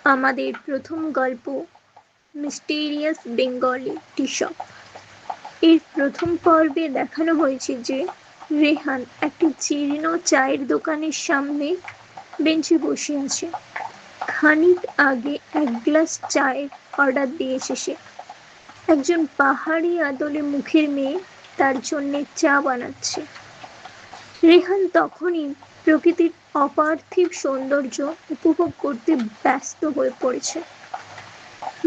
আমাদের প্রথম গল্প মিস্টেরিয়াস বেঙ্গলি টি শপ। এর প্রথম পর্বে দেখানো হয়েছে যে রেহান একটি জীর্ণ চায়ের দোকানের সামনে বেঞ্চে বসে আছে। খানিক আগে এক গ্লাস চায়ের অর্ডার দিয়েছে সে। একজন পাহাড়ি আদলে মুখের মেয়ে তার জন্যে চা বানাচ্ছে। রেহান তখনই প্রকৃতির অপার্থিব সৌন্দর্য উপভোগ করতে ব্যস্ত হয়ে পড়েছে।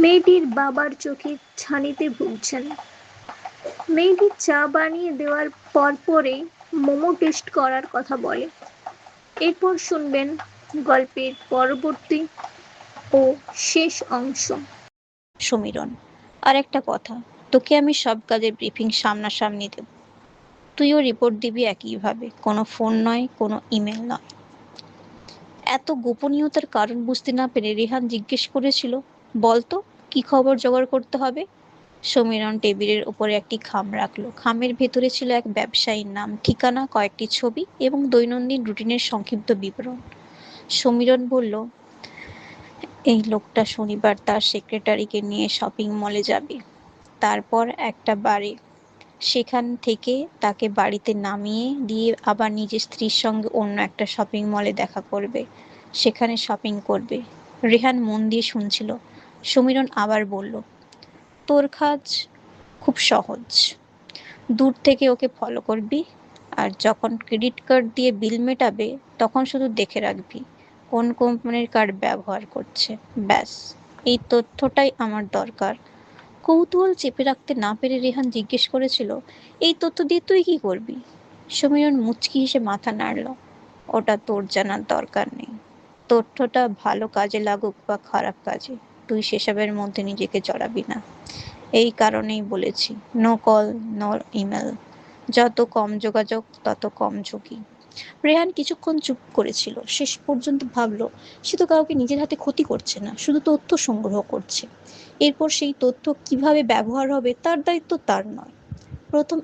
মেয়েটির বাবার চোখের ছানিতে ভুগছেন। মেয়েটি চা বানিয়ে দেওয়ার পরপরেই মোমো টেস্ট করার কথা বলে। এরপর শুনবেন গল্পের পরবর্তী ও শেষ অংশ। সমীরণ, আর একটা কথা, তোকে আমি সব কাজের ব্রিফিং সামনাসামনি দেব। তুইও রিপোর্ট দিবি একইভাবে, কোনো ফোন নয়, কোনো ইমেল নয়। এত গোপনীয়তার কারণ বুঝতে না পেরে রেহান জিজ্ঞেস করেছিল, বলতো কি খবর জোগাড় করতে হবে? সমীরণ টেবিলের উপরে একটি খাম রাখলো। খামের ভেতরে ছিল এক ব্যবসায়ীর নাম, ঠিকানা, কয়েকটি ছবি এবং দৈনন্দিন রুটিনের সংক্ষিপ্ত বিবরণ। সমীরণ বলল, এই লোকটা শনিবার তার সেক্রেটারিকে নিয়ে শপিং মলে যাবে, তারপর একটা বারে, সেখান থেকে তাকে বাড়িতে নামিয়ে দিয়ে আবার নিজের স্ত্রীর সঙ্গে অন্য একটা শপিং মলে দেখা করবে, সেখানে শপিং করবে। রেহান মন দিয়ে শুনছিল। সমীরণ আবার বলল, তোর কাজ খুব সহজ। দূর থেকে ওকে ফলো করবি, আর যখন ক্রেডিট কার্ড দিয়ে বিল মেটাবে তখন শুধু দেখে রাখবি কোন কোম্পানির কার্ড ব্যবহার করছে। ব্যাস, এই তথ্যটাই আমার দরকার। কৌতূহল চেপে রাখতে না পেরে রেহান জিজ্ঞেস করেছিল, এই তথ্য দিয়ে তুই কি করবি? সমীরণ মুচকি হেসে মাথা নাড়ল, ওটা তোর জানার দরকার নেই। তথ্যটা ভালো কাজে লাগুক বা খারাপ কাজে, তুই সেসবের মধ্যে নিজেকে জড়াবি না। এই কারণেই বলেছি, নো কল, নো ইমেল। যত কম যোগাযোগ তত কম ঝুঁকি। রেহান কিছুক্ষণ চুপ করেছিল। শেষ পর্যন্ত ভাবল, সে তো কাউকে নিজের হাতে ক্ষতি করছে না, শুধু তথ্য সংগ্রহ করছে। এরপর সেই তথ্য কিভাবে ব্যবহার হবে তার দায়িত্ব তার নয়। প্রথম